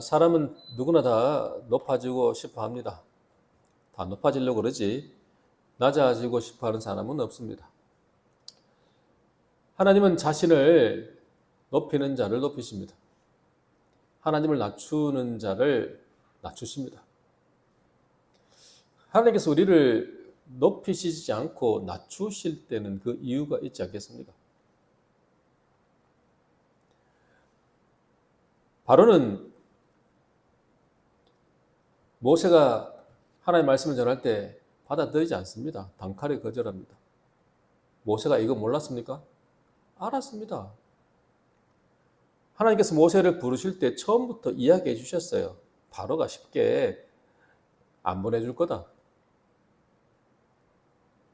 사람은 누구나 다 높아지고 싶어 합니다. 다 높아지려고 그러지 낮아지고 싶어 하는 사람은 없습니다. 하나님은 자신을 높이는 자를 높이십니다. 하나님을 낮추는 자를 낮추십니다. 하나님께서 우리를 높이시지 않고 낮추실 때는 그 이유가 있지 않겠습니까? 바로는 모세가 하나님의 말씀을 전할 때 받아들이지 않습니다. 단칼에 거절합니다. 모세가 이거 몰랐습니까? 알았습니다. 하나님께서 모세를 부르실 때 처음부터 이야기해 주셨어요. 바로가 쉽게 안 보내줄 거다.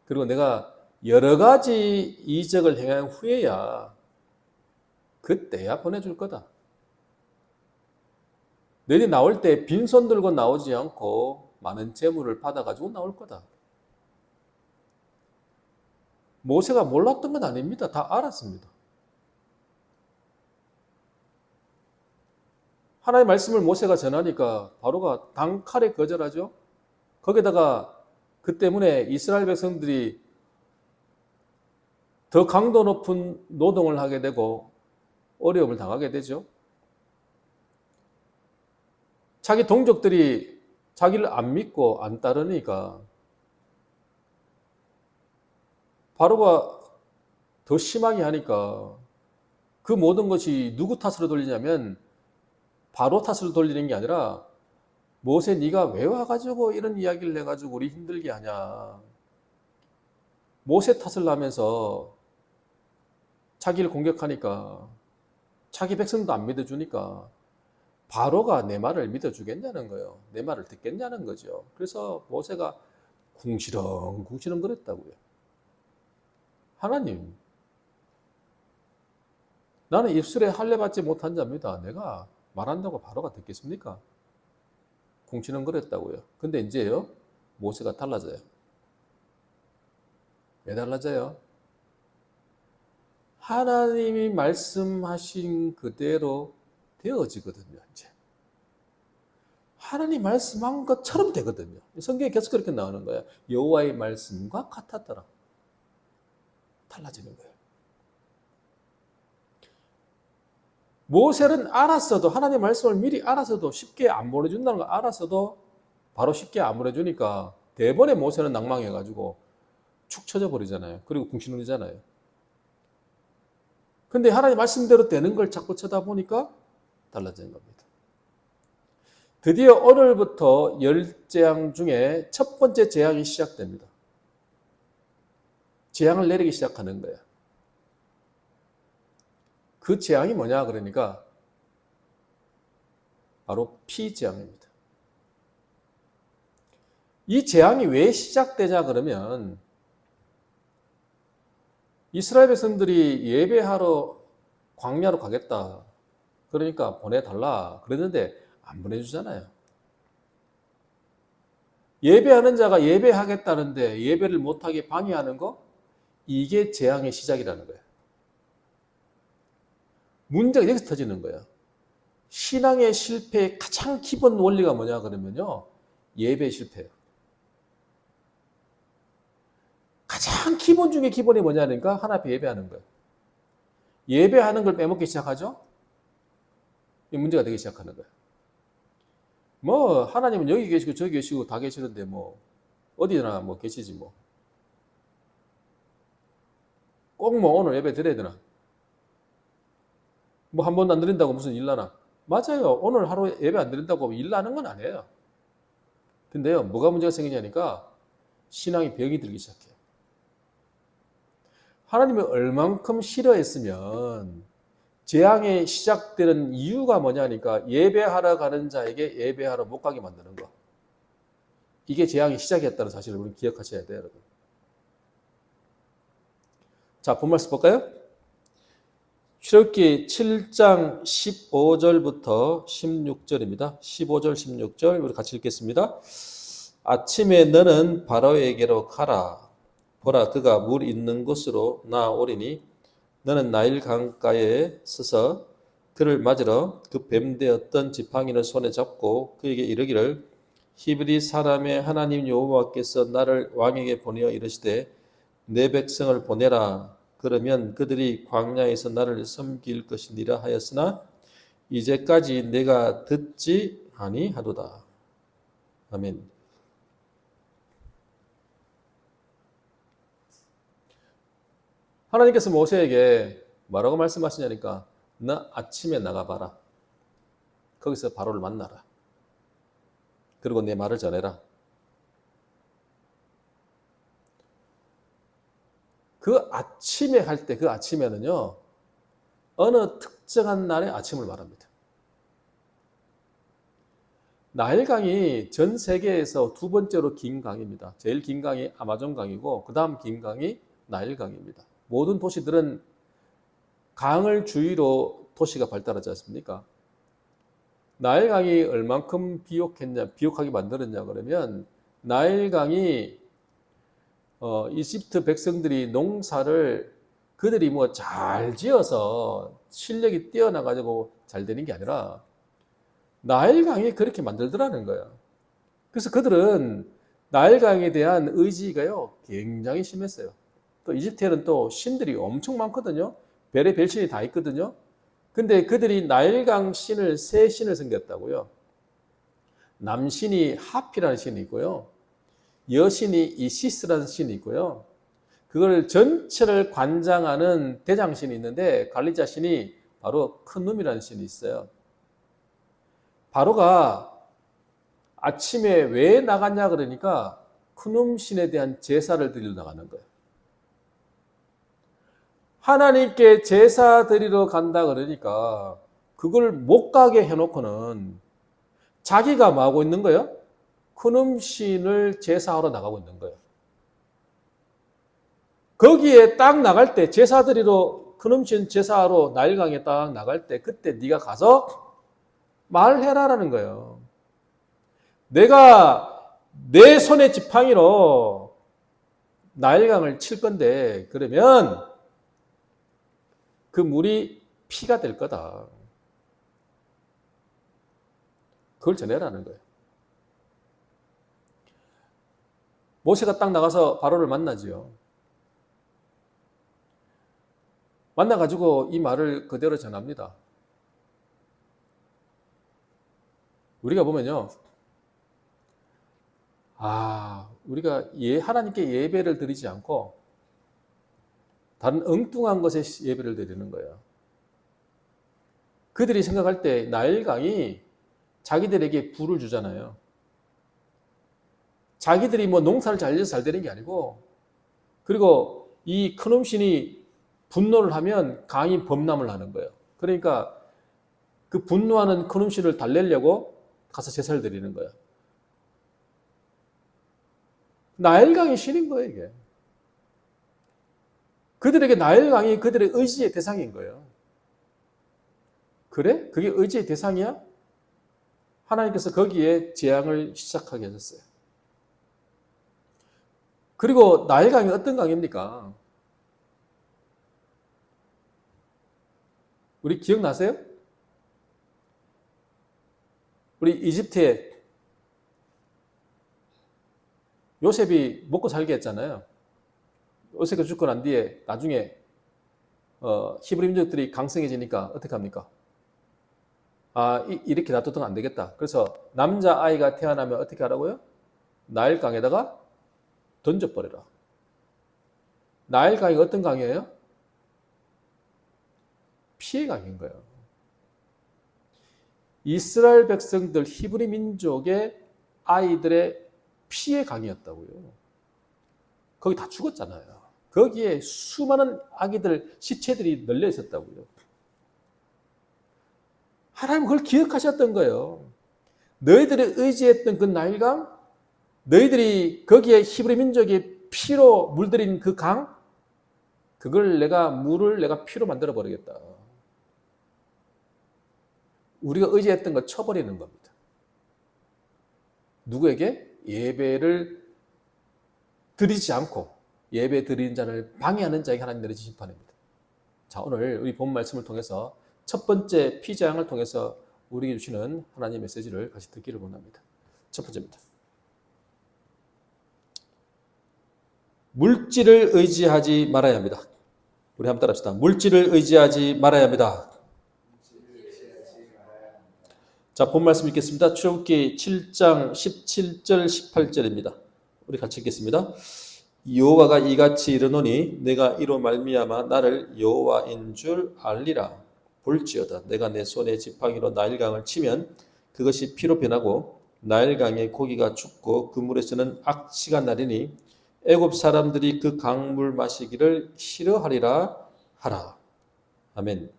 그리고 내가 여러 가지 이적을 행한 후에야 그때야 보내줄 거다. 너희 나올 때 빈손 들고 나오지 않고 많은 재물을 받아가지고 나올 거다. 모세가 몰랐던 건 아닙니다. 다 알았습니다. 하나님의 말씀을 모세가 전하니까 바로가 단칼에 거절하죠. 거기다가 그 때문에 이스라엘 백성들이 더 강도 높은 노동을 하게 되고 어려움을 당하게 되죠. 자기 동족들이 자기를 안 믿고 안 따르니까 바로가 더 심하게 하니까 그 모든 것이 누구 탓으로 돌리냐면 바로 탓으로 돌리는 게 아니라 모세 네가 왜 와가지고 이런 이야기를 해가지고 우리 힘들게 하냐. 모세 탓을 하면서 자기를 공격하니까 자기 백성도 안 믿어주니까 바로가 내 말을 믿어주겠냐는 거예요. 내 말을 듣겠냐는 거죠. 그래서 모세가 궁시렁 그랬다고요. 하나님, 나는 입술에 할례 받지 못한 자입니다. 내가 말한다고 바로가 듣겠습니까? 궁시렁 그랬다고요. 근데 이제요, 모세가 달라져요. 왜 달라져요? 하나님이 말씀하신 그대로 되어지거든요, 이제. 하나님 말씀한 것처럼 되거든요. 성경에 계속 그렇게 나오는 거예요. 여호와의 말씀과 같았더라. 달라지는 거예요. 모세는 알았어도 하나님의 말씀을 미리 알았어도 쉽게 안 보내준다는 걸 알았어도 바로 쉽게 안 보내주니까 대번에 모세는 낭망해가지고 축 처져 버리잖아요. 그리고 궁시렁이잖아요. 근데 하나님 말씀대로 되는 걸 자꾸 쳐다보니까 달라지는 겁니다. 드디어 오늘부터 10재앙 중에 첫 번째 재앙이 시작됩니다. 재앙을 내리기 시작하는 거예요. 그 재앙이 뭐냐 그러니까 바로 피재앙입니다. 이 재앙이 왜 시작되냐 그러면 이스라엘 백성들이 예배하러 광야로 가겠다. 그러니까 보내달라. 그랬는데 안 보내주잖아요. 예배하는 자가 예배하겠다는데 예배를 못하게 방해하는 거, 이게 재앙의 시작이라는 거예요. 문제가 여기서 터지는 거예요. 신앙의 실패의 가장 기본 원리가 뭐냐 그러면요, 예배 실패예요. 가장 기본 중에 기본이 뭐냐니까 하나 앞에 예배하는 거예요. 예배하는 걸 빼먹기 시작하죠. 이 문제가 되기 시작하는 거예요. 뭐 하나님은 여기 계시고 저기 계시고 다 계시는데 뭐 어디나 뭐 계시지 뭐. 꼭 뭐 오늘 예배 드려야 되나? 뭐 한 번도 안 드린다고 무슨 일 나나? 맞아요. 오늘 하루 예배 안 드린다고 일 나는 건 아니에요. 근데요, 뭐가 문제가 생기냐니까 신앙이 벽이 들기 시작해요. 하나님이 얼만큼 싫어했으면 재앙이 시작되는 이유가 뭐냐니까 예배하러 가는 자에게 예배하러 못 가게 만드는 거. 이게 재앙의 시작이었다는 사실을 우리는 기억하셔야 돼요, 여러분. 자, 본 말씀 볼까요? 출애굽기 7장 15절부터 16절입니다. 15절, 16절 우리 같이 읽겠습니다. 아침에 너는 바로에게로 가라. 보라, 그가 물 있는 곳으로 나오리니 너는 나일 강가에 서서 그를 맞으러 그 뱀되었던 지팡이를 손에 잡고 그에게 이르기를 히브리 사람의 하나님 여호와께서 나를 왕에게 보내어 이르시되 내 백성을 보내라. 그러면 그들이 광야에서 나를 섬길 것이니라 하였으나 이제까지 내가 듣지 아니하도다. 아멘. 하나님께서 모세에게 뭐라고 말씀하시냐니까 너 아침에 나가봐라. 거기서 바로를 만나라. 그리고 내 말을 전해라. 그 아침에 할 때 그 아침에는요. 어느 특정한 날의 아침을 말합니다. 나일강이 전 세계에서 두 번째로 긴 강입니다. 제일 긴 강이 아마존 강이고 그 다음 긴 강이 나일강입니다. 모든 도시들은 강을 주위로 도시가 발달하지 않습니까? 나일강이 얼만큼 비옥하게 만들었냐 그러면 나일강이 이집트 백성들이 농사를 그들이 뭐 잘 지어서 실력이 뛰어나가지고 잘 되는 게 아니라 나일강이 그렇게 만들더라는 거예요. 그래서 그들은 나일강에 대한 의지가요 굉장히 심했어요. 또 이집트에는 또 신들이 엄청 많거든요. 별의 별신이 다 있거든요. 근데 그들이 나일강 신을 세 신을 섬겼다고요. 남신이 하피라는 신이 있고요. 여신이 이시스라는 신이 있고요. 그걸 전체를 관장하는 대장신이 있는데 관리자 신이 바로 큰눔이라는 신이 있어요. 바로가 아침에 왜 나갔냐 그러니까 큰눔 신에 대한 제사를 드리러 나가는 거예요. 하나님께 제사 드리러 간다 그러니까 그걸 못 가게 해놓고는 자기가 뭐 하고 있는 거예요? 큰눔 신을 제사하러 나가고 있는 거예요. 거기에 딱 나갈 때 제사 드리러 큰눔 신 제사하러 나일강에 딱 나갈 때 그때 네가 가서 말해라라는 거예요. 내가 내 손의 지팡이로 나일강을 칠 건데 그러면 그 물이 피가 될 거다. 그걸 전해라는 거예요. 모세가 딱 나가서 바로를 만나지요. 만나가지고 이 말을 그대로 전합니다. 우리가 보면요. 우리가 하나님께 예배를 드리지 않고 다른 엉뚱한 것에 예배를 드리는 거예요. 그들이 생각할 때 나일강이 자기들에게 부를 주잖아요. 자기들이 뭐 농사를 잘 지어서 잘 되는 게 아니고 그리고 이 큰놈 신이 분노를 하면 강이 범람을 하는 거예요. 그러니까 그 분노하는 큰놈 신을 달래려고 가서 제사를 드리는 거예요. 나일강이 신인 거예요, 이게. 그들에게 나일강이 그들의 의지의 대상인 거예요. 그래? 그게 의지의 대상이야? 하나님께서 거기에 재앙을 시작하게 하셨어요. 그리고 나일강이 어떤 강입니까? 우리 기억나세요? 우리 이집트에 요셉이 먹고 살게 했잖아요. 요셉이 죽고 난 뒤에 나중에 히브리 민족들이 강성해지니까 어떻게 합니까? 이렇게 놔둬도 안 되겠다. 그래서 남자아이가 태어나면 어떻게 하라고요? 나일강에다가 던져버려라. 나일강이 어떤 강이에요? 피해 강인 거예요. 이스라엘 백성들 히브리 민족의 아이들의 피해 강이었다고요. 거기 다 죽었잖아요. 거기에 수많은 아기들 시체들이 널려 있었다고요. 하나님 그걸 기억하셨던 거예요. 너희들이 의지했던 그 나일강, 너희들이 거기에 히브리 민족의 피로 물들인 그 강, 그걸 물을 내가 피로 만들어 버리겠다. 우리가 의지했던 걸 쳐버리는 겁니다. 누구에게? 예배를 드리지 않고 예배 드리는 자를 방해하는 자에게 하나님 내리신 심판입니다. 자, 오늘 우리 본 말씀을 통해서 첫 번째 피자양을 통해서 우리에게 주시는 하나님의 메시지를 같이 듣기를 원합니다. 첫 번째입니다. 물질을 의지하지 말아야 합니다. 우리 한번 따라합시다. 물질을 의지하지 말아야 합니다. 자, 본 말씀 읽겠습니다. 출애굽기 7장 17절 18절입니다. 우리 같이 읽겠습니다. 여호와가 이같이 이르노니 내가 이로 말미암아 나를 여호와인 줄 알리라. 볼지어다 내가 내 손에 지팡이로 나일강을 치면 그것이 피로 변하고 나일강의 고기가 죽고 그 물에서는 악취가 나리니 애굽 사람들이 그 강물 마시기를 싫어하리라 하라. 아멘.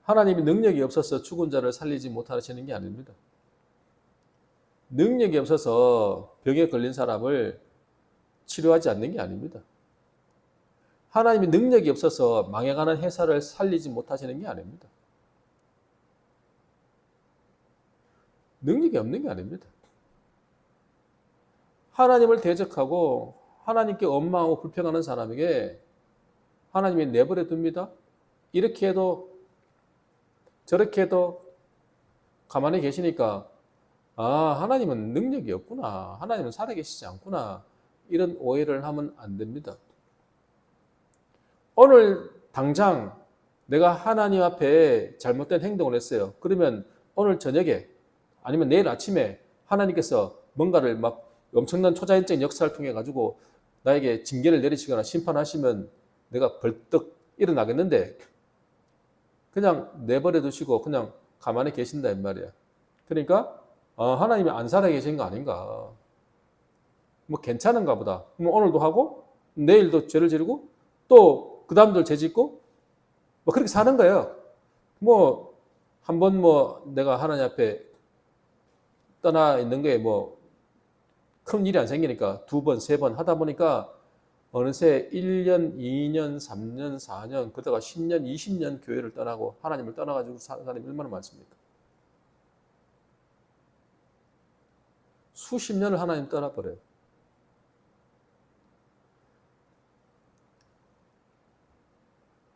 하나님이 능력이 없어서 죽은 자를 살리지 못하시는 게 아닙니다. 능력이 없어서 병에 걸린 사람을 치료하지 않는 게 아닙니다. 하나님이 능력이 없어서 망해가는 회사를 살리지 못하시는 게 아닙니다. 능력이 없는 게 아닙니다. 하나님을 대적하고 하나님께 원망하고 불평하는 사람에게 하나님이 내버려 둡니다. 이렇게 해도 저렇게 해도 가만히 계시니까 하나님은 능력이 없구나. 하나님은 살아계시지 않구나. 이런 오해를 하면 안 됩니다. 오늘 당장 내가 하나님 앞에 잘못된 행동을 했어요. 그러면 오늘 저녁에 아니면 내일 아침에 하나님께서 뭔가를 막 엄청난 초자연적인 역사를 통해 가지고 나에게 징계를 내리시거나 심판하시면 내가 벌떡 일어나겠는데 그냥 내버려 두시고 그냥 가만히 계신다 이 말이야. 그러니까 하나님이 안 살아계신 거 아닌가. 뭐 괜찮은가 보다. 뭐 오늘도 하고 내일도 죄를 지르고 또 그 다음도 죄 짓고 뭐 그렇게 사는 거예요. 뭐 한번 뭐 내가 하나님 앞에 떠나 있는 거에 뭐 큰 일이 안 생기니까 두 번, 세 번 하다 보니까 어느새 1년, 2년, 3년, 4년 그러다가 10년, 20년 교회를 떠나고 하나님을 떠나가지고 사는 사람이 얼마나 많습니까? 수십 년을 하나님 떠나버려요.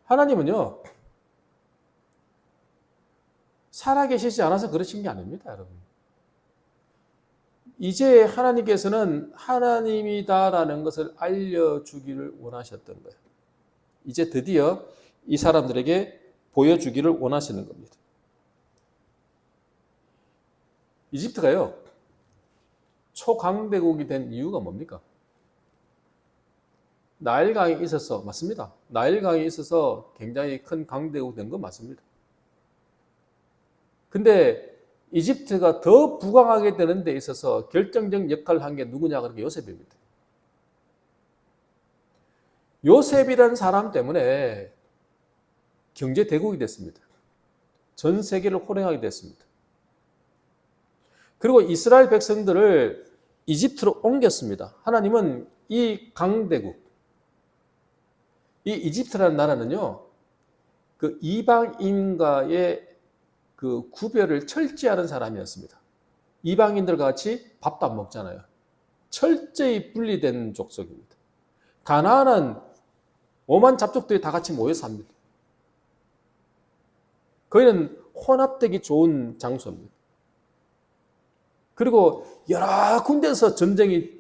하나님은요, 살아계시지 않아서 그러신 게 아닙니다, 여러분. 이제 하나님께서는 하나님이다라는 것을 알려주기를 원하셨던 거예요. 이제 드디어 이 사람들에게 보여주기를 원하시는 겁니다. 이집트가요, 초강대국이 된 이유가 뭡니까? 나일강이 있어서, 맞습니다. 나일강이 있어서 굉장히 큰 강대국 된 건 맞습니다. 근데 이집트가 더 부강하게 되는 데 있어서 결정적 역할을 한 게 누구냐? 그러니까 요셉입니다. 요셉이라는 사람 때문에 경제 대국이 됐습니다. 전 세계를 호령하게 됐습니다. 그리고 이스라엘 백성들을 이집트로 옮겼습니다. 하나님은 이 강대국, 이 이집트라는 나라는요, 그 이방인과의 그 구별을 철저히 하는 사람이었습니다. 이방인들과 같이 밥도 안 먹잖아요. 철저히 분리된 족속입니다. 가나안은 오만 잡족들이 다 같이 모여 삽니다. 거기는 혼합되기 좋은 장소입니다. 그리고 여러 군데에서 전쟁이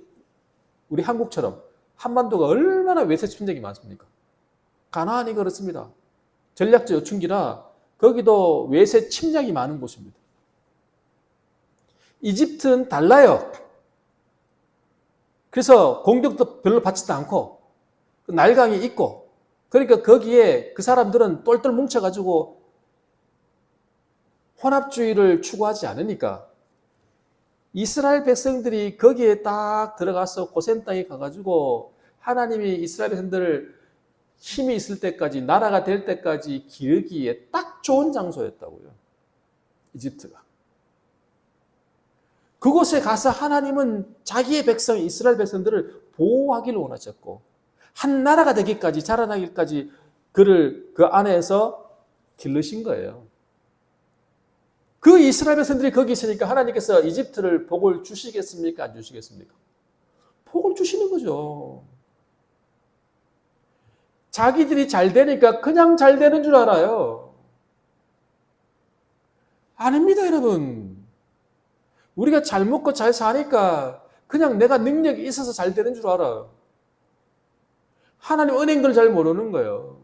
우리 한국처럼 한반도가 얼마나 외세 침략이 많습니까? 가나안이 그렇습니다. 전략적 요충지라 거기도 외세 침략이 많은 곳입니다. 이집트는 달라요. 그래서 공격도 별로 받지도 않고 날강이 있고 그러니까 거기에 그 사람들은 똘똘 뭉쳐가지고 혼합주의를 추구하지 않으니까 이스라엘 백성들이 거기에 딱 들어가서 고센 땅에 가가지고 하나님이 이스라엘 백성들을 힘이 있을 때까지 나라가 될 때까지 기르기에 딱 좋은 장소였다고요. 이집트가. 그곳에 가서 하나님은 자기의 백성 이스라엘 백성들을 보호하기를 원하셨고 한 나라가 되기까지 자라나기까지 그를 그 안에서 기르신 거예요. 그 이스라엘 백성들이 거기 있으니까 하나님께서 이집트를 복을 주시겠습니까? 안 주시겠습니까? 복을 주시는 거죠. 자기들이 잘 되니까 그냥 잘 되는 줄 알아요. 아닙니다, 여러분. 우리가 잘 먹고 잘 사니까 그냥 내가 능력이 있어서 잘 되는 줄 알아요. 하나님 은행들 잘 모르는 거예요.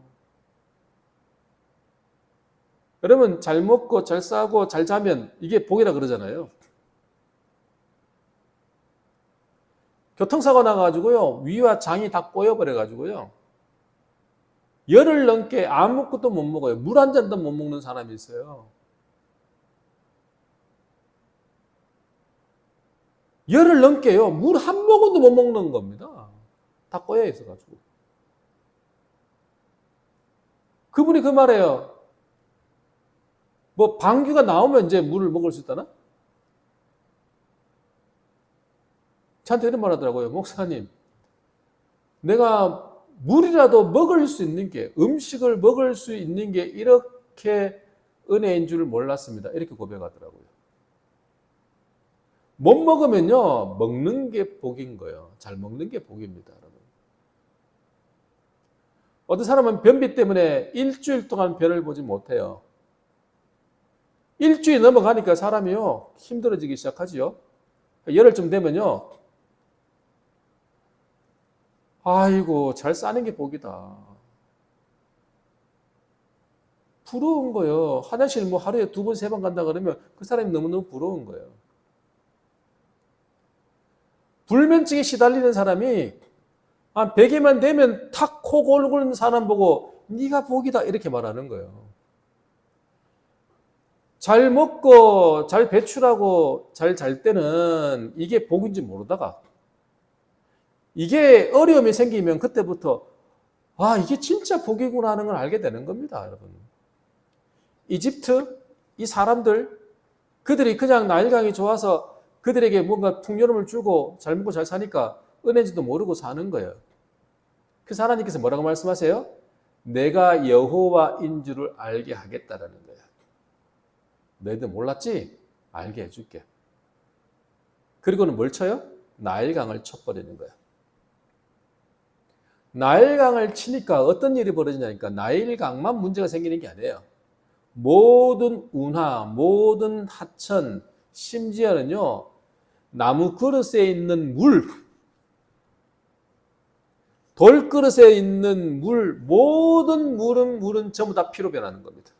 여러분, 잘 먹고 잘 싸고 잘 자면 이게 복이라 그러잖아요. 교통사고 나가지고요, 위와 장이 다 꼬여버려가지고요, 열흘 넘게 아무것도 못 먹어요. 물 한 잔도 못 먹는 사람이 있어요. 열흘 넘게요, 물 한 모금도 못 먹는 겁니다. 다 꼬여 있어가지고. 그분이 그 말해요. 뭐 방귀가 나오면 이제 물을 먹을 수 있다나? 저한테 이런 말 하더라고요. 목사님, 내가 물이라도 먹을 수 있는 게, 음식을 먹을 수 있는 게 이렇게 은혜인 줄 몰랐습니다. 이렇게 고백하더라고요. 못 먹으면요, 먹는 게 복인 거예요. 잘 먹는 게 복입니다, 여러분. 어떤 사람은 변비 때문에 일주일 동안 변을 보지 못해요. 일주일 넘어가니까 사람이요, 힘들어지기 시작하지요. 열흘쯤 되면요, 아이고, 잘 싸는 게 복이다. 부러운 거예요. 화장실 뭐 하루에 2번, 3번 간다 그러면 그 사람이 너무너무 부러운 거예요. 불면증에 시달리는 사람이 한 100일만 되면 탁 코 골고는 사람 보고 네가 복이다 이렇게 말하는 거예요. 잘 먹고 잘 배출하고 잘 잘 때는 이게 복인지 모르다가 이게 어려움이 생기면 그때부터 아, 이게 진짜 복이구나 하는 걸 알게 되는 겁니다, 여러분. 이집트 이 사람들 그들이 그냥 나일강이 좋아서 그들에게 뭔가 풍요로움을 주고 잘 먹고 잘 사니까 은혜인지도 모르고 사는 거예요. 그래서 하나님께서 뭐라고 말씀하세요? 내가 여호와인 줄을 알게 하겠다라는 거예요. 너희들 몰랐지? 알게 해줄게. 그리고는 뭘 쳐요? 나일강을 쳐버리는 거예요. 나일강을 치니까 어떤 일이 벌어지냐니까 나일강만 문제가 생기는 게 아니에요. 모든 운하, 모든 하천, 심지어는요, 나무 그릇에 있는 물, 돌 그릇에 있는 물, 모든 물은 전부 다 피로 변하는 겁니다.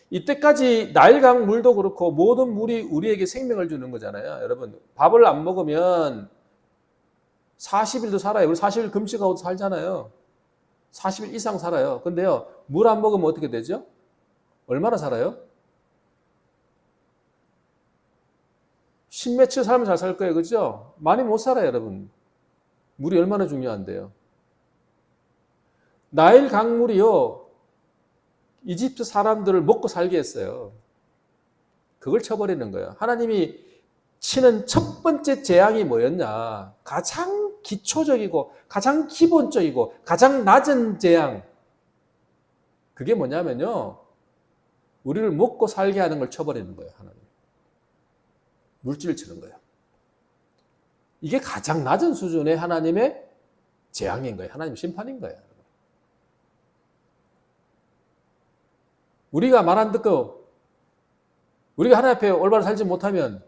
이때까지 나일강 물도 그렇고 모든 물이 우리에게 생명을 주는 거잖아요. 여러분, 밥을 안 먹으면 40일도 살아요. 우리 40일 금식하고 살잖아요. 40일 이상 살아요. 근데요, 물 안 먹으면 어떻게 되죠? 얼마나 살아요? 10며칠 살면 잘 살 거예요. 그죠? 많이 못 살아요, 여러분. 물이 얼마나 중요한데요. 나일 강물이요, 이집트 사람들을 먹고 살게 했어요. 그걸 쳐버리는 거예요. 하나님이 치는 첫 번째 재앙이 뭐였냐? 가장 기초적이고 가장 기본적이고 가장 낮은 재앙. 그게 뭐냐면요, 우리를 먹고 살게 하는 걸 쳐버리는 거예요. 하나님. 물질을 치는 거예요. 이게 가장 낮은 수준의 하나님의 재앙인 거예요. 하나님 심판인 거예요. 우리가 말 안 듣고 우리가 하나님 앞에 올바로 살지 못하면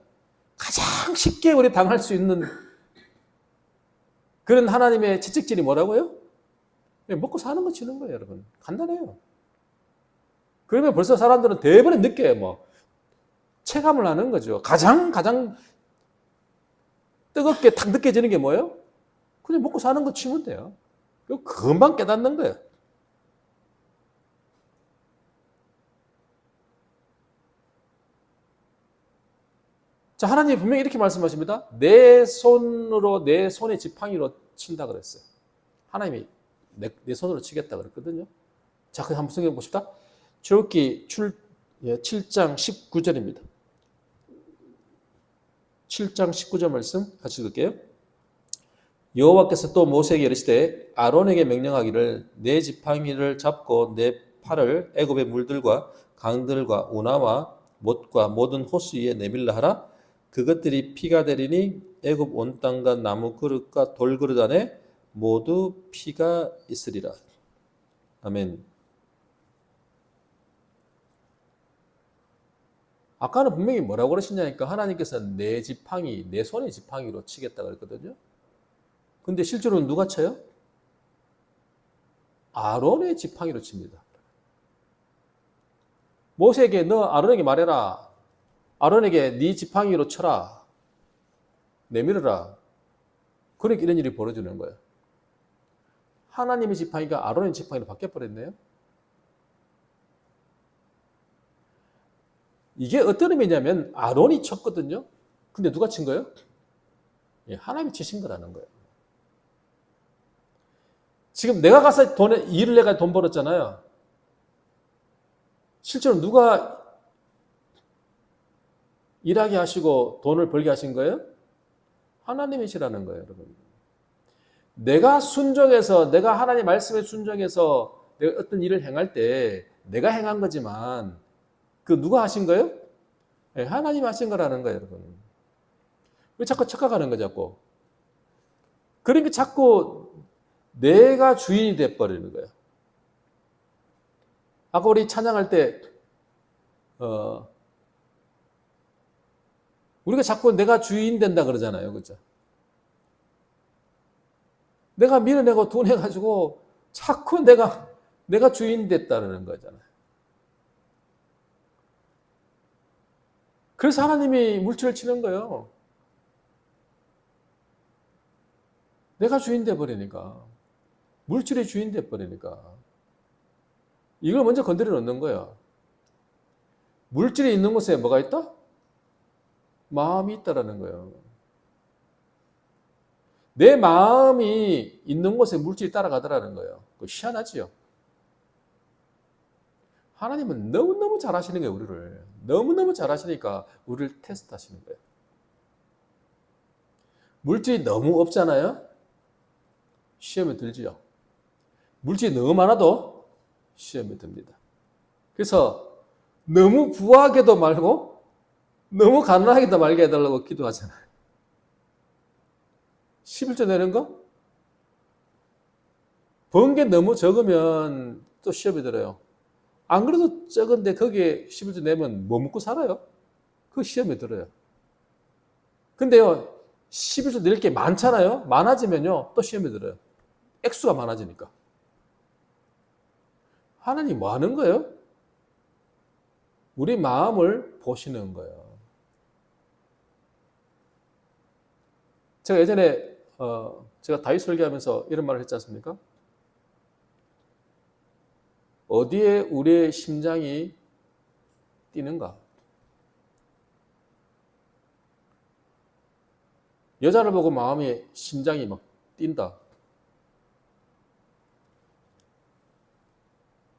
가장 쉽게 우리 당할 수 있는 그런 하나님의 채찍질이 뭐라고요? 먹고 사는 거 치는 거예요, 여러분. 간단해요. 그러면 벌써 사람들은 대번에 느껴요. 뭐 체감을 하는 거죠. 가장 뜨겁게 탁 느껴지는 게 뭐예요? 그냥 먹고 사는 거 치면 돼요. 금방 깨닫는 거예요. 자, 하나님이 분명히 이렇게 말씀하십니다. 내 손으로, 내 손의 지팡이로 친다 그랬어요. 하나님이 내 손으로 치겠다 그랬거든요. 자, 그럼 한번 생각해 보십시다. 출애굽기 7장 19절입니다. 7장 19절 말씀 같이 읽을게요. 여호와께서 또 모세에게 이르시되 아론에게 명령하기를 내 지팡이를 잡고 내 팔을 애굽의 물들과 강들과 운하와 못과 모든 호수 위에 내밀라 하라. 그것들이 피가 되리니 애굽 온 땅과 나무 그릇과 돌 그릇 안에 모두 피가 있으리라. 아멘. 아까는 분명히 뭐라고 그러시냐니까 하나님께서 내 지팡이, 내 손의 지팡이로 치겠다 그랬거든요. 근데 실제로는 누가 쳐요? 아론의 지팡이로 칩니다. 모세에게 너 아론에게 말해라. 아론에게 네 지팡이로 쳐라. 내밀어라. 그러니까 이런 일이 벌어지는 거예요. 하나님의 지팡이가 아론의 지팡이로 바뀌어버렸네요. 이게 어떤 의미냐면 아론이 쳤거든요. 근데 누가 친 거예요? 예, 하나님이 치신 거라는 거예요. 지금 내가 가서 일을 내가 돈 벌었잖아요. 실제로 누가 일하게 하시고 돈을 벌게 하신 거예요? 하나님이시라는 거예요, 여러분. 내가 순종해서, 내가 하나님 말씀에 순종해서 내가 어떤 일을 행할 때 내가 행한 거지만 그 누가 하신 거예요? 네, 하나님 하신 거라는 거예요, 여러분. 왜 자꾸 착각하는 거죠, 자꾸? 그러니까 자꾸 내가 주인이 돼버리는 거예요. 아까 우리 찬양할 때, 우리가 자꾸 내가 주인 된다 그러잖아요, 그죠? 내가 밀어내고 돈 해가지고 자꾸 내가 주인 됐다는 거잖아요. 그래서 하나님이 물질을 치는 거예요. 내가 주인 돼버리니까. 물질의 주인 돼버리니까. 이걸 먼저 건드려 놓는 거예요. 물질이 있는 곳에 뭐가 있다? 마음이 있다라는 거예요. 내 마음이 있는 곳에 물질이 따라가더라는 거예요. 그거 희한하지요. 하나님은 너무너무 잘하시는 거예요, 우리를. 너무너무 잘하시니까 우리를 테스트하시는 거예요. 물질이 너무 없잖아요? 시험에 들지요. 물질이 너무 많아도 시험에 듭니다. 그래서 너무 부하게도 말고 너무 가난하게도 말게 해달라고 기도하잖아요. 11조 내는 거? 번 게 너무 적으면 또 시험에 들어요. 안 그래도 적은데 거기에 11조 내면 뭐 먹고 살아요? 그 시험에 들어요. 근데요, 11조 낼 게 많잖아요? 많아지면요, 또 시험에 들어요. 액수가 많아지니까. 하나님 뭐 하는 거예요? 우리 마음을 보시는 거예요. 제가 예전에 제가 다윗 설교하면서 이런 말을 했지 않습니까? 어디에 우리의 심장이 뛰는가? 여자를 보고 마음이 심장이 막 뛴다.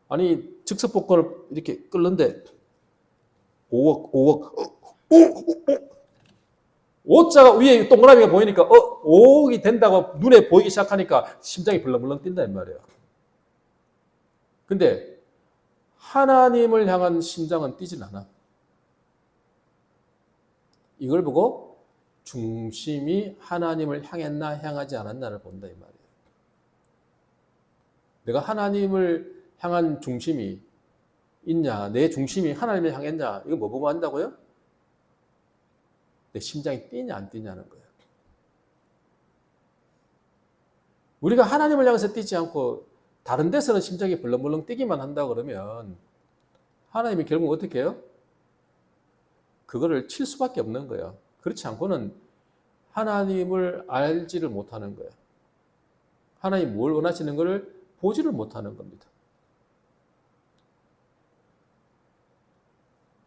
아니 즉석복권을 이렇게 끌는데 5억 5자가 위에 동그라미가 보이니까 5억이 된다고 눈에 보이기 시작하니까 심장이 벌렁벌렁 뛴다는 말이에요. 근데 하나님을 향한 심장은 뛰질 않아. 이걸 보고 중심이 하나님을 향했나 향하지 않았나를 본다 이 말이에요. 내가 하나님을 향한 중심이 있냐, 내 중심이 하나님을 향했냐, 이거 뭐 보고 한다고요? 내 심장이 뛰냐 안 뛰냐는 거예요. 우리가 하나님을 향해서 뛰지 않고 다른 데서는 심장이 벌렁벌렁 뛰기만 한다 그러면 하나님이 결국 어떻게 해요? 그거를 칠 수밖에 없는 거예요. 그렇지 않고는 하나님을 알지를 못하는 거예요. 하나님이 뭘 원하시는 것을 보지를 못하는 겁니다.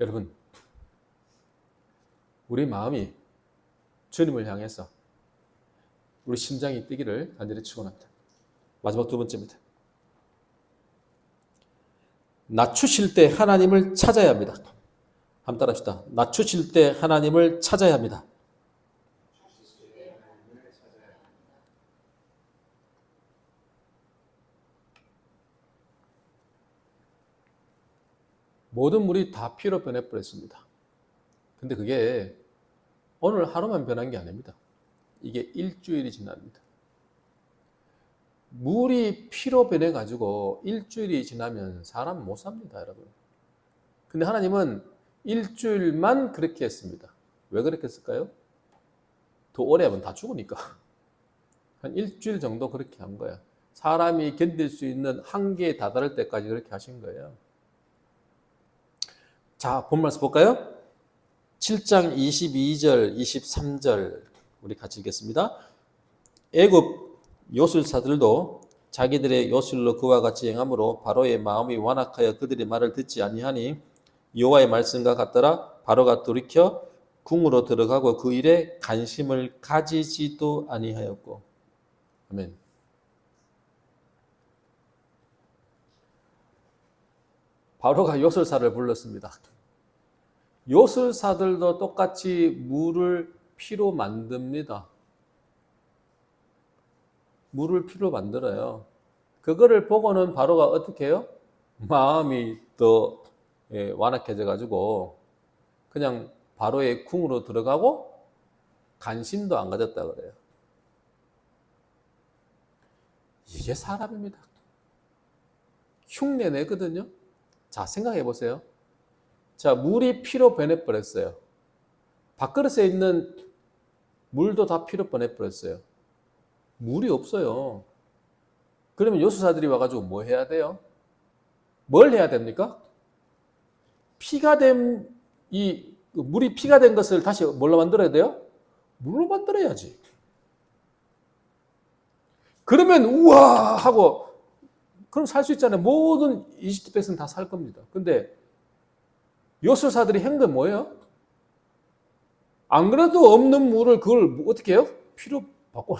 여러분, 우리 마음이 주님을 향해서 우리 심장이 뛰기를 간절히 축원합니다. 마지막 두 번째입니다. 낮추실 때 하나님을 찾아야 합니다. 한번 따라합시다. 낮추실 때 하나님을 찾아야 합니다. 모든 물이 다 피로 변해버렸습니다. 근데 그게 오늘 하루만 변한 게 아닙니다. 이게 일주일이 지납니다. 물이 피로 변해가지고 일주일이 지나면 사람 못 삽니다, 여러분. 근데 하나님은 일주일만 그렇게 했습니다. 왜 그렇게 했을까요? 더 오래 하면 다 죽으니까. 한 일주일 정도 그렇게 한 거야. 사람이 견딜 수 있는 한계에 다다를 때까지 그렇게 하신 거예요. 자, 본 말씀 볼까요? 7장 22절, 23절 우리 같이 읽겠습니다. 애굽 요술사들도 자기들의 요술로 그와 같이 행함으로 바로의 마음이 완악하여 그들의 말을 듣지 아니하니 여호와의 말씀과 같더라. 바로가 돌이켜 궁으로 들어가고 그 일에 관심을 가지지도 아니하였고. 아멘. 바로가 요술사를 불렀습니다. 요술사들도 똑같이 물을 피로 만듭니다. 물을 피로 만들어요. 그거를 보고는 바로가 어떻게 해요? 마음이 더 완악해져 가지고 그냥 바로의 궁으로 들어가고 관심도 안 가졌다 그래요. 이게 사람입니다. 흉내 내거든요. 자, 생각해 보세요. 자, 물이 피로 변해버렸어요. 밥그릇에 있는 물도 다 피로 변해버렸어요. 물이 없어요. 그러면 요술사들이 와가지고 뭐 해야 돼요? 뭘 해야 됩니까? 피가 된, 물이 피가 된 것을 다시 뭘로 만들어야 돼요? 물로 만들어야지. 그러면 우와 하고 그럼 살 수 있잖아요. 모든 이집트 백성은 다 살 겁니다. 근데 요술사들이 한 건 뭐예요? 안 그래도 없는 물을 그걸 어떻게 해요? 피로 바꿔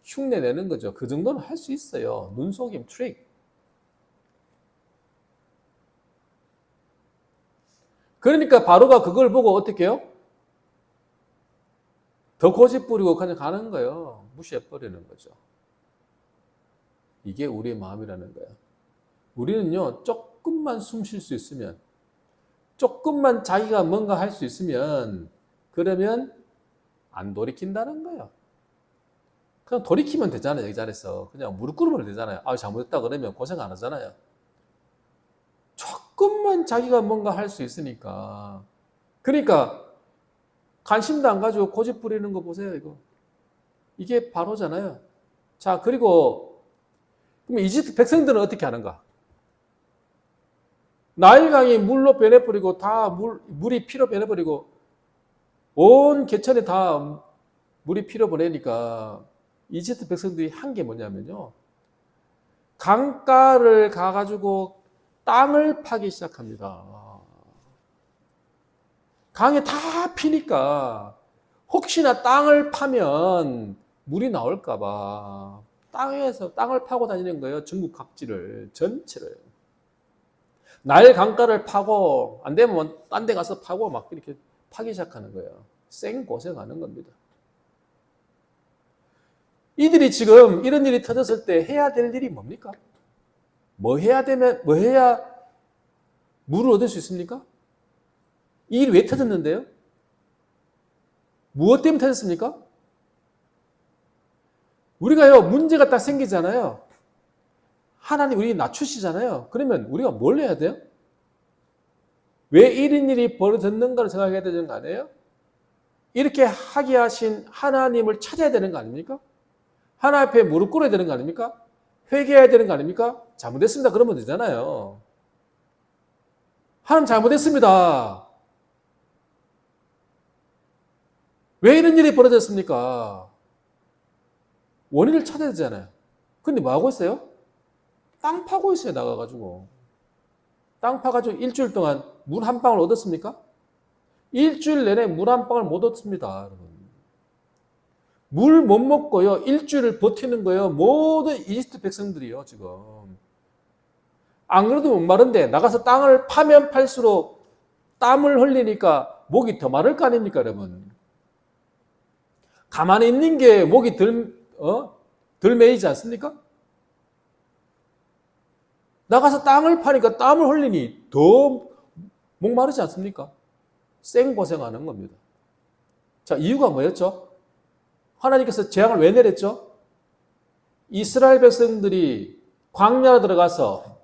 흉내 내는 거죠. 그 정도는 할 수 있어요. 눈속임 트릭. 그러니까 바로가 그걸 보고 어떻게 해요? 더 고집 부리고 그냥 가는 거예요. 무시해버리는 거죠. 이게 우리의 마음이라는 거예요. 우리는요, 조금만 숨 쉴 수 있으면, 조금만 자기가 뭔가 할 수 있으면, 그러면 안 돌이킨다는 거예요. 그냥 돌이키면 되잖아요, 여기 자리에서. 그냥 무릎 꿇으면 되잖아요. 아, 잘못했다 그러면 고생 안 하잖아요. 조금만 자기가 뭔가 할 수 있으니까. 그러니까, 관심도 안 가지고 고집 부리는 거 보세요, 이거. 이게 바로잖아요. 자, 그리고, 그럼 이집트 백성들은 어떻게 하는가? 나일강이 물로 변해버리고, 물이 피로 변해버리고, 온 개천에 다 물이 피로 보내니까, 이집트 백성들이 한 게 뭐냐면요. 강가를 가가지고 땅을 파기 시작합니다. 강에 다 피니까 혹시나 땅을 파면 물이 나올까봐 땅에서 땅을 파고 다니는 거예요. 전국 각지를 전체를. 나일 강가를 파고 안 되면 딴 데 가서 파고 막 이렇게 파기 시작하는 거예요. 생고생하는 겁니다. 이들이 지금 이런 일이 터졌을 때 해야 될 일이 뭡니까? 뭐 해야 물을 얻을 수 있습니까? 이 일이 왜 터졌는데요? 무엇 때문에 터졌습니까? 우리가요, 문제가 딱 생기잖아요. 하나님 우리 낮추시잖아요. 그러면 우리가 뭘 해야 돼요? 왜 이런 일이 벌어졌는가를 생각해야 되는 거 아니에요? 이렇게 하게 하신 하나님을 찾아야 되는 거 아닙니까? 하나님 앞에 무릎 꿇어야 되는 거 아닙니까? 회개해야 되는 거 아닙니까? 잘못했습니다. 그러면 되잖아요. 하나님 잘못했습니다. 왜 이런 일이 벌어졌습니까? 원인을 찾아야 되잖아요. 근데 뭐 하고 있어요? 땅 파고 있어요, 나가가지고. 땅 파가지고 일주일 동안 물 한 방울 얻었습니까? 일주일 내내 물 한 방울 못 얻습니다, 여러분. 물 못 먹고요, 일주일을 버티는 거예요. 모든 이집트 백성들이요, 지금. 안 그래도 목마른데 나가서 땅을 파면 팔수록 땀을 흘리니까 목이 더 마를 거 아닙니까, 여러분? 가만히 있는 게 목이 덜 메이지 않습니까? 나가서 땅을 파니까 땀을 흘리니 더 목마르지 않습니까? 생고생하는 겁니다. 자, 이유가 뭐였죠? 하나님께서 재앙을 왜 내렸죠? 이스라엘 백성들이 광야로 들어가서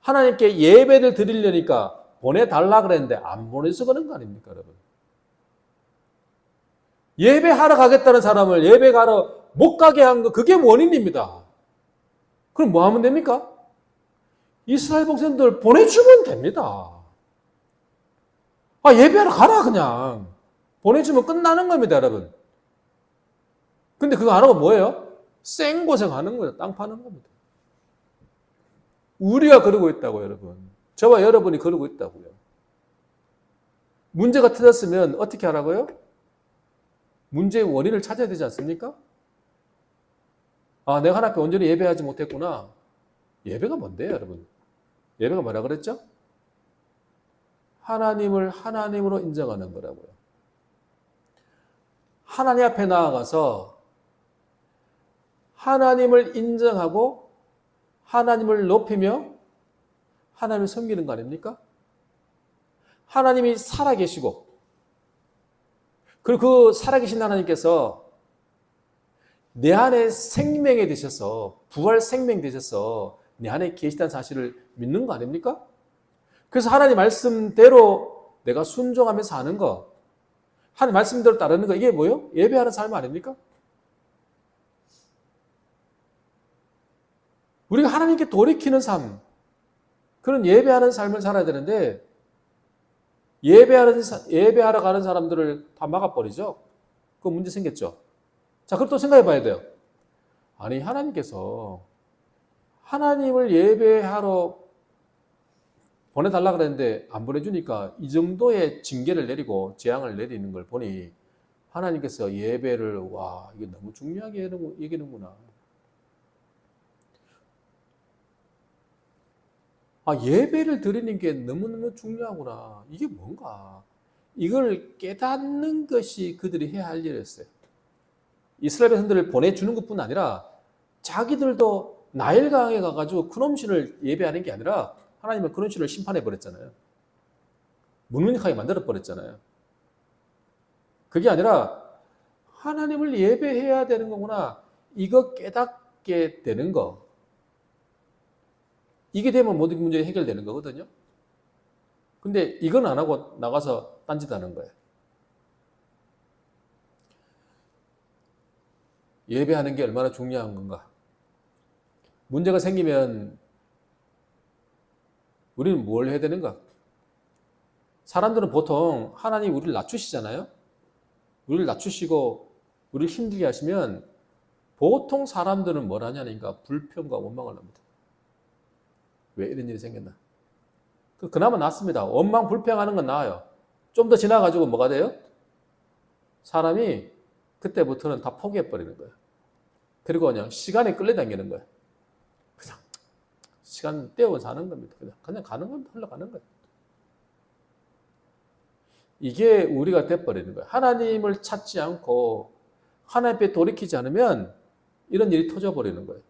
하나님께 예배를 드리려니까 보내달라 그랬는데 안 보내서 그런 거 아닙니까, 여러분? 예배하러 가겠다는 사람을 예배가러 못 가게 한 거, 그게 원인입니다. 그럼 뭐 하면 됩니까? 이스라엘 백성들 보내주면 됩니다. 예배하러 가라, 그냥. 보내주면 끝나는 겁니다, 여러분. 근데 그거 안 하고 뭐예요? 생고생 하는 거예요. 땅 파는 겁니다. 우리가 그러고 있다고, 여러분. 저와 여러분이 그러고 있다고요. 문제가 터졌으면 어떻게 하라고요? 문제의 원인을 찾아야 되지 않습니까? 내가 하나님 앞에 온전히 예배하지 못했구나. 예배가 뭔데요, 여러분? 예배가 뭐라 그랬죠? 하나님을 하나님으로 인정하는 거라고요. 하나님 앞에 나아가서 하나님을 인정하고 하나님을 높이며 하나님을 섬기는 거 아닙니까? 하나님이 살아계시고 그리고 그 살아계신 하나님께서 내 안에 생명이 되셔서 부활 생명 되셔서 내 안에 계시다는 사실을 믿는 거 아닙니까? 그래서 하나님 말씀대로 내가 순종하며 사는 거, 하나님 말씀대로 따르는 거, 이게 뭐예요? 예배하는 삶 아닙니까? 우리가 하나님께 돌이키는 삶, 그런 예배하는 삶을 살아야 되는데 예배하러 가는 사람들을 다 막아버리죠. 그 문제 생겼죠. 자, 그럼 또 생각해 봐야 돼요. 아니, 하나님께서 하나님을 예배하러 보내달라 그랬는데 안 보내주니까 이 정도의 징계를 내리고 재앙을 내리는 걸 보니 하나님께서 예배를, 이게 너무 중요하게 여기는구나. 예배를 드리는 게 너무너무 중요하구나. 이게 뭔가. 이걸 깨닫는 것이 그들이 해야 할 일이었어요. 이스라엘 백성들을 보내주는 것뿐 아니라 자기들도 나일강에 가가지고 그놈신을 예배하는 게 아니라 하나님은 그놈신을 심판해버렸잖아요. 무능력하게 만들어버렸잖아요. 그게 아니라 하나님을 예배해야 되는 거구나. 이거 깨닫게 되는 거. 이게 되면 모든 문제가 해결되는 거거든요. 근데 이건 안 하고 나가서 딴짓하는 거예요. 예배하는 게 얼마나 중요한 건가. 문제가 생기면 우리는 뭘 해야 되는가? 사람들은 보통 하나님 우리를 낮추시잖아요. 우리를 낮추시고 우리를 힘들게 하시면 보통 사람들은 뭘 하냐니까 불평과 원망을 합니다. 왜 이런 일이 생겼나? 그나마 낫습니다. 원망, 불평하는 건 나아요. 좀 더 지나가지고 뭐가 돼요? 사람이 그때부터는 다 포기해버리는 거예요. 그리고 그냥 시간에 끌려다니는 거예요. 그냥 시간 때워 사는 겁니다. 그냥 가는 겁니다. 흘러가는 거예요. 이게 우리가 돼버리는 거예요. 하나님을 찾지 않고 하나님 앞에 돌이키지 않으면 이런 일이 터져버리는 거예요.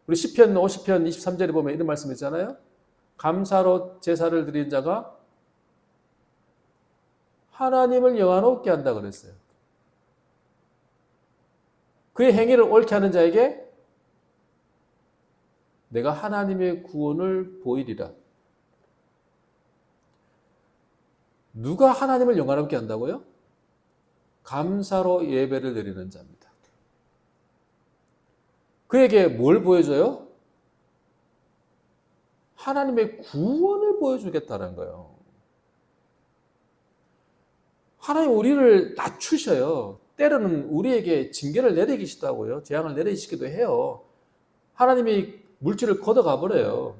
우리 시편 50편 23절에 보면 이런 말씀 있잖아요. 감사로 제사를 드린 자가 하나님을 영화롭게 한다 그랬어요. 그의 행위를 옳게 하는 자에게 내가 하나님의 구원을 보이리라. 누가 하나님을 영화롭게 한다고요? 감사로 예배를 드리는 자입니다. 그에게 뭘 보여줘요? 하나님의 구원을 보여주겠다는 거예요. 하나님 우리를 낮추셔요. 때로는 우리에게 징계를 내리시기도 하고요. 재앙을 내리시기도 해요. 하나님이 물질을 걷어가 버려요.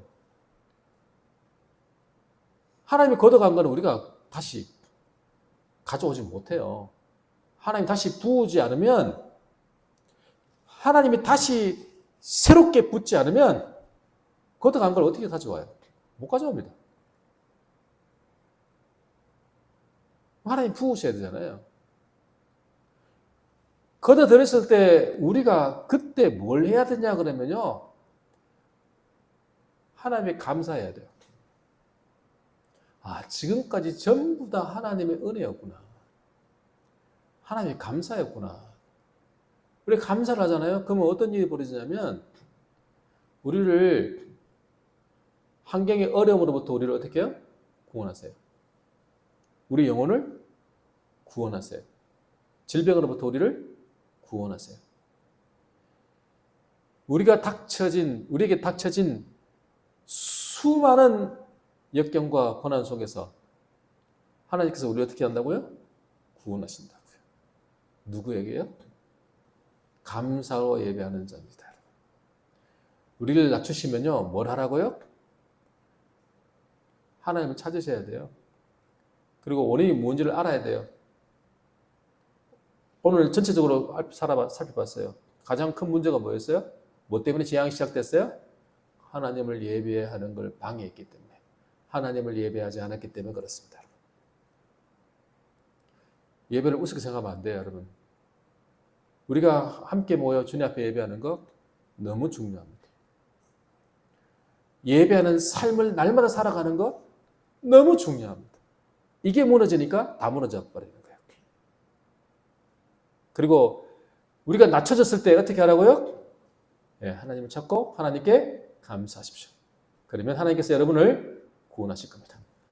하나님이 걷어간 거는 우리가 다시 가져오지 못해요. 하나님 다시 부으지 않으면, 하나님이 다시 새롭게 붓지 않으면 걷어간 걸 어떻게 가져와요? 못 가져옵니다. 하나님 부으셔야 되잖아요. 걷어들였을 때 우리가 그때 뭘 해야 되냐 그러면요, 하나님께 감사해야 돼요. 지금까지 전부 다 하나님의 은혜였구나. 하나님의 감사였구나. 우리 감사를 하잖아요. 그러면 어떤 일이 벌어지냐면 우리를 환경의 어려움으로부터 우리를 어떻게 해요? 구원하세요. 우리 영혼을 구원하세요. 질병으로부터 우리를 구원하세요. 우리에게 닥쳐진 수많은 역경과 고난 속에서 하나님께서 우리를 어떻게 한다고요? 구원하신다고요. 누구에게요? 감사로 예배하는 자입니다. 우리를 낮추시면요, 뭘 하라고요? 하나님을 찾으셔야 돼요. 그리고 원인이 뭔지를 알아야 돼요. 오늘 전체적으로 살펴봤어요. 가장 큰 문제가 뭐였어요? 뭐 때문에 재앙이 시작됐어요? 하나님을 예배하는 걸 방해했기 때문에. 하나님을 예배하지 않았기 때문에 그렇습니다. 예배를 우습게 생각하면 안 돼요, 여러분. 우리가 함께 모여 주님 앞에 예배하는 것 너무 중요합니다. 예배하는 삶을 날마다 살아가는 것 너무 중요합니다. 이게 무너지니까 다 무너져 버리는 거예요. 그리고 우리가 낮춰졌을 때 어떻게 하라고요? 예, 하나님을 찾고 하나님께 감사하십시오. 그러면 하나님께서 여러분을 구원하실 겁니다.